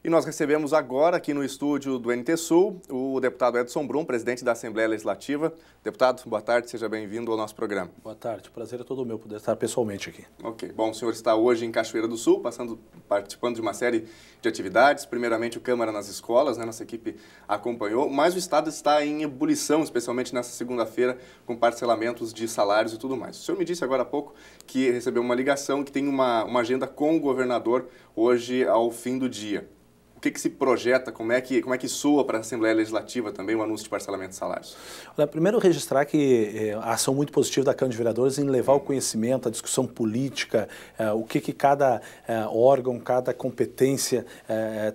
E nós recebemos agora aqui no estúdio do NT Sul o deputado Edson Brum, presidente da Assembleia Legislativa. Deputado, boa tarde, seja bem-vindo ao nosso programa. Boa tarde, o prazer é todo meu poder estar pessoalmente aqui. Ok, bom, o senhor está hoje em Cachoeira do Sul, participando de uma série de atividades, primeiramente o Câmara nas escolas, nossa equipe acompanhou, mas o Estado está em ebulição, especialmente nessa segunda-feira, com parcelamentos de salários e tudo mais. O senhor me disse agora há pouco que recebeu uma ligação, que tem uma agenda com o governador hoje ao fim do dia. O que se projeta, como é que soa para a Assembleia Legislativa também o anúncio de parcelamento de salários? Olha, primeiro registrar que a ação muito positiva da Câmara de Vereadores em levar o conhecimento, a discussão política, o que cada órgão, cada competência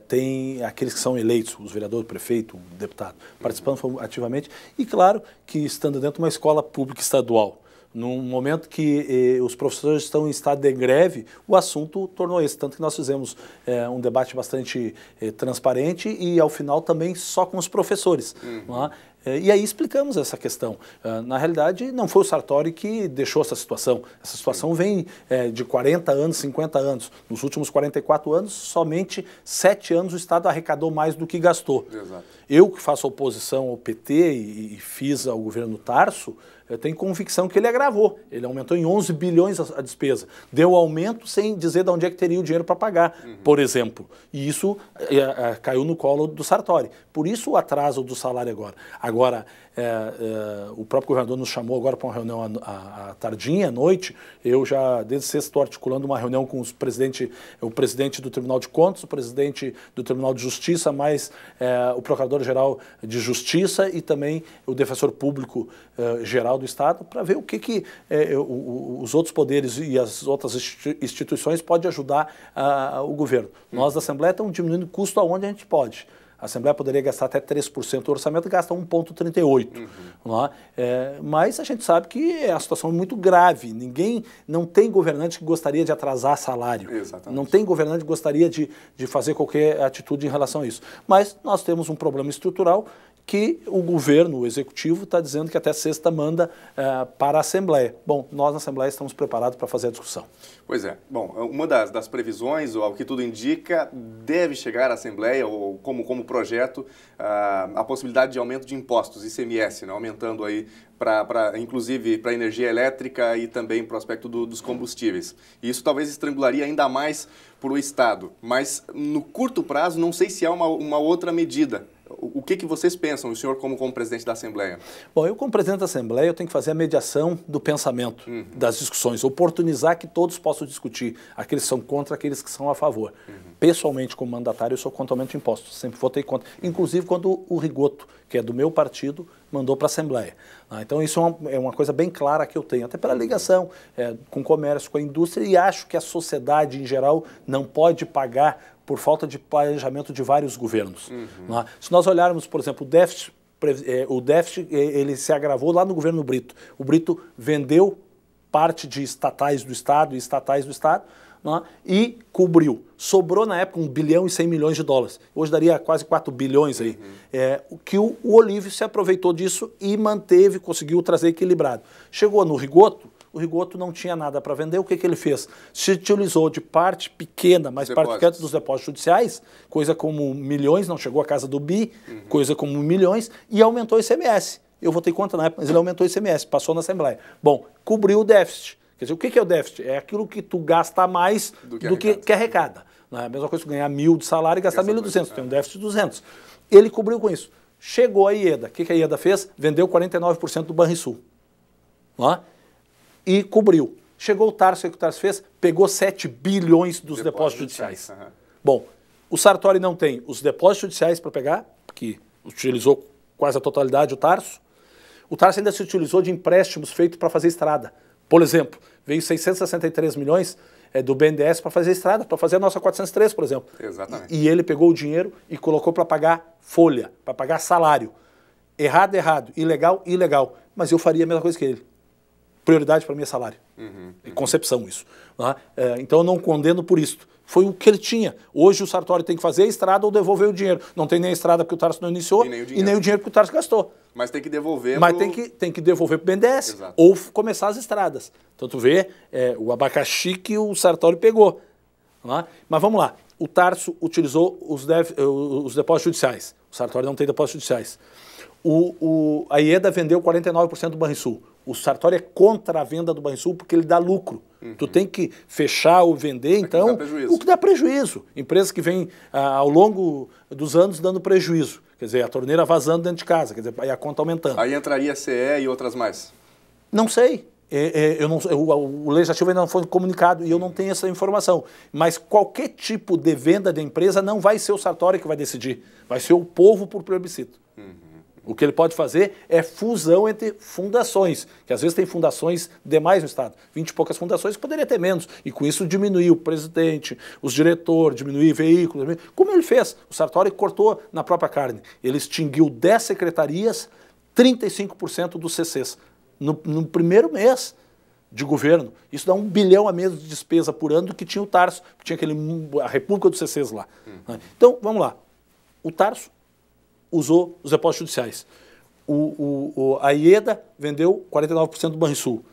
tem, aqueles que são eleitos, os vereadores, o prefeito, o deputado, participando ativamente, e claro que estando dentro de uma escola pública estadual, num momento que os professores estão em estado de greve, o assunto tornou esse. Tanto que nós fizemos um debate bastante transparente e, ao final, também só com os professores. Não é? E aí explicamos essa questão. Na realidade, não foi o Sartori que deixou essa situação. Essa situação vem de 40 anos, 50 anos. Nos últimos 44 anos, somente 7 anos o Estado arrecadou mais do que gastou. Exato. Eu, que faço oposição ao PT e fiz ao governo Tarso, eu tenho convicção que ele agravou. Ele aumentou em 11 bilhões a despesa. Deu aumento sem dizer de onde é que teria o dinheiro para pagar, por exemplo. E isso caiu no colo do Sartori. Por isso o atraso do salário agora. Agora, o próprio governador nos chamou agora para uma reunião à tardinha, à noite. Eu já, desde sexta, estou articulando uma reunião com o presidente do Tribunal de Contas, o presidente do Tribunal de Justiça, mais o Procurador-Geral de Justiça e também o Defensor Público Geral do Estado, para ver o que os outros poderes e as outras instituições podem ajudar o governo. Nós da Assembleia estamos diminuindo o custo aonde a gente pode. A Assembleia poderia gastar até 3% do orçamento, gasta 1,38%. Mas a gente sabe que é uma situação muito grave. Não tem governante que gostaria de atrasar salário. Exatamente. Não tem governante que gostaria de fazer qualquer atitude em relação a isso. Mas nós temos um problema estrutural que o governo, o executivo, está dizendo que até sexta manda para a Assembleia. Bom, nós na Assembleia estamos preparados para fazer a discussão. Pois é. Bom, uma das previsões, ou ao que tudo indica, deve chegar à Assembleia, ou como projeto, a possibilidade de aumento de impostos, ICMS, né, aumentando aí, inclusive para a energia elétrica e também para o aspecto dos combustíveis. E isso talvez estrangularia ainda mais para o Estado. Mas, no curto prazo, não sei se há uma outra medida. O que vocês pensam, o senhor como presidente da Assembleia? Bom, eu como presidente da Assembleia, eu tenho que fazer a mediação do pensamento, das discussões, oportunizar que todos possam discutir, aqueles que são contra, aqueles que são a favor. Pessoalmente, como mandatário, eu sou contra o aumento de impostos, sempre votei contra, inclusive quando o Rigoto, que é do meu partido, mandou para a Assembleia. Então isso é uma coisa bem clara que eu tenho, até pela ligação com o comércio, com a indústria, e acho que a sociedade em geral não pode pagar por falta de planejamento de vários governos. Se nós olharmos, por exemplo, o déficit ele se agravou lá no governo Brito. O Brito vendeu parte de estatais do Estado e estatais do Estado, e cobriu. Sobrou na época 1 bilhão e 100 milhões de dólares. Hoje daria quase 4 bilhões aí. Que o Olívio se aproveitou disso e manteve, conseguiu trazer equilibrado. Chegou no Rigoto, o Rigoto não tinha nada para vender, o que ele fez? Se utilizou de parte pequena, mas parte pequena dos depósitos judiciais, coisa como milhões, não chegou à casa do bi, coisa como milhões, e aumentou o ICMS. Eu votei contra na época, mas ele aumentou o ICMS, passou na Assembleia. Bom, cobriu o déficit. Quer dizer, o que é o déficit? É aquilo que tu gasta mais do que arrecada. Não é a mesma coisa que ganhar 1.000 de salário e gastar 1.200, tem um déficit de 200. Ele cobriu com isso. Chegou a IEDA. O que a IEDA fez? Vendeu 49% do Banrisul. E cobriu. Chegou o Tarso, o que o Tarso fez? Pegou 7 bilhões dos depósitos judiciais. Bom, o Sartori não tem os depósitos judiciais para pegar, que utilizou quase a totalidade o Tarso. O Tarso ainda se utilizou de empréstimos feitos para fazer estrada. Por exemplo, veio 663 milhões do BNDES para fazer estrada, para fazer a nossa 403, por exemplo. Exatamente. E ele pegou o dinheiro e colocou para pagar folha, para pagar salário. Errado, errado. Ilegal, ilegal. Mas eu faria a mesma coisa que ele. Prioridade para mim é salário. Concepção isso. Então eu não condeno por isso. Foi o que ele tinha. Hoje o Sartori tem que fazer a estrada ou devolver o dinheiro. Não tem nem a estrada porque o Tarso não iniciou e nem o dinheiro porque o Tarso gastou. Mas tem que devolver. Mas tem que devolver para o BNDES. Exato. Ou começar as estradas. Então tu vê o abacaxi que o Sartori pegou. Mas vamos lá. o Tarso utilizou os depósitos judiciais. O Sartori não tem depósitos judiciais. A Ieda vendeu 49% do Banrisul. O Sartori é contra a venda do Banrisul porque ele dá lucro. Tu tem que fechar ou vender, então, o que dá prejuízo. Empresas que vêm ao longo dos anos dando prejuízo. Quer dizer, a torneira vazando dentro de casa, quer dizer, aí a conta aumentando. Aí entraria CE e outras mais? Não sei. O legislativo ainda não foi comunicado e eu não tenho essa informação. Mas qualquer tipo de venda de empresa não vai ser o Sartori que vai decidir. Vai ser o povo por plebiscito. O que ele pode fazer é fusão entre fundações, que às vezes tem fundações demais no Estado. 20 e poucas fundações, poderia ter menos. E com isso diminuir o presidente, os diretores, diminuir veículos. Como ele fez? O Sartori cortou na própria carne. Ele extinguiu 10 secretarias, 35% dos CCs. No primeiro mês de governo. Isso dá 1 bilhão a menos de despesa por ano do que tinha o Tarso, que tinha a República dos CCs lá. Então, vamos lá. O Tarso usou os depósitos judiciais. A Ieda vendeu 49% do Banrisul.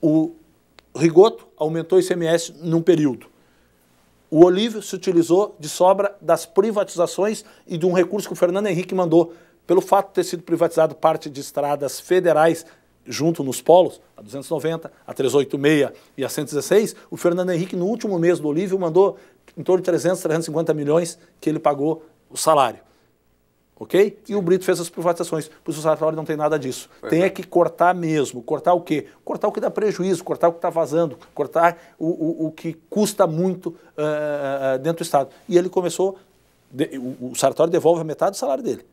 O Rigoto aumentou o ICMS num período. O Olívio se utilizou de sobra das privatizações e de um recurso que o Fernando Henrique mandou. Pelo fato de ter sido privatizado parte de estradas federais junto nos polos, a 290, a 386 e a 116, o Fernando Henrique, no último mês do Olívio, mandou em torno de 350 milhões que ele pagou o salário. Ok? E o Brito fez as privatizações, pois o Sartori não tem nada disso. Tem que cortar mesmo. Cortar o quê? Cortar o que dá prejuízo, cortar o que está vazando, cortar o que custa muito dentro do Estado. E ele começou, o Sartori devolve a metade do salário dele.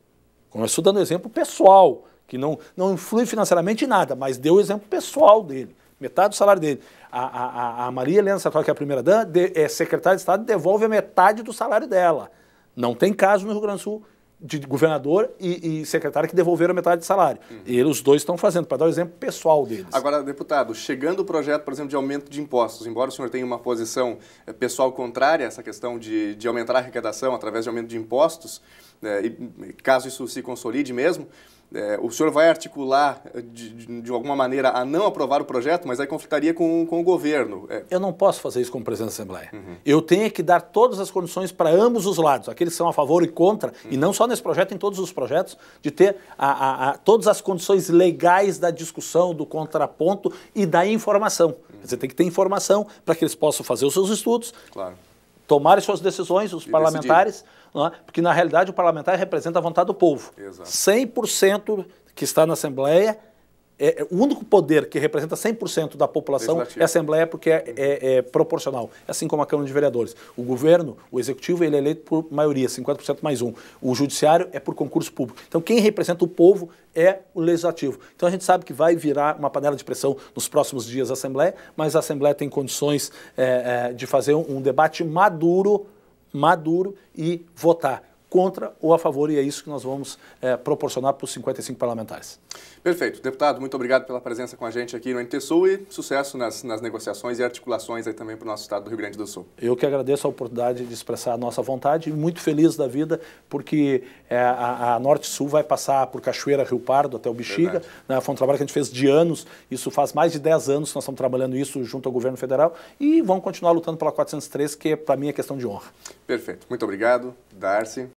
Começou dando exemplo pessoal, que não influi financeiramente em nada, mas deu o exemplo pessoal dele. Metade do salário dele. A Maria Helena Sartori, que é a primeira dama, é secretária de Estado, devolve a metade do salário dela. Não tem caso no Rio Grande do Sul de governador e secretário que devolveram a metade do salário. E os dois estão fazendo, para dar o exemplo pessoal deles. Agora, deputado, chegando o projeto, por exemplo, de aumento de impostos, embora o senhor tenha uma posição pessoal contrária a essa questão de aumentar a arrecadação através de aumento de impostos, e caso isso se consolide mesmo, o senhor vai articular de alguma maneira a não aprovar o projeto, mas aí conflitaria com o governo? Eu não posso fazer isso como presidente da Assembleia. Eu tenho que dar todas as condições para ambos os lados, aqueles que são a favor e contra, e não só nesse projeto, em todos os projetos, de ter todas as condições legais da discussão, do contraponto e da informação. Quer dizer, tem que ter informação para que eles possam fazer os seus estudos, tomarem suas decisões, os parlamentares, porque na realidade o parlamentar representa a vontade do povo. Exato. 100% que está na Assembleia, o único poder que representa 100% da população é a Assembleia, porque é proporcional, assim como a Câmara de Vereadores. O governo, o executivo, ele é eleito por maioria, 50% mais um. O judiciário é por concurso público. Então quem representa o povo é o legislativo. Então a gente sabe que vai virar uma panela de pressão nos próximos dias da Assembleia, mas a Assembleia tem condições de fazer um debate maduro e votar contra ou a favor, e é isso que nós vamos proporcionar para os 55 parlamentares. Perfeito. Deputado, muito obrigado pela presença com a gente aqui no NT Sul e sucesso nas negociações e articulações aí também para o nosso estado do Rio Grande do Sul. Eu que agradeço a oportunidade de expressar a nossa vontade e muito feliz da vida, porque a Norte-Sul vai passar por Cachoeira, Rio Pardo, até o Bexiga. Foi um trabalho que a gente fez de anos, isso faz mais de 10 anos que nós estamos trabalhando isso junto ao governo federal e vamos continuar lutando pela 403, que para mim é questão de honra. Perfeito. Muito obrigado, Darcy.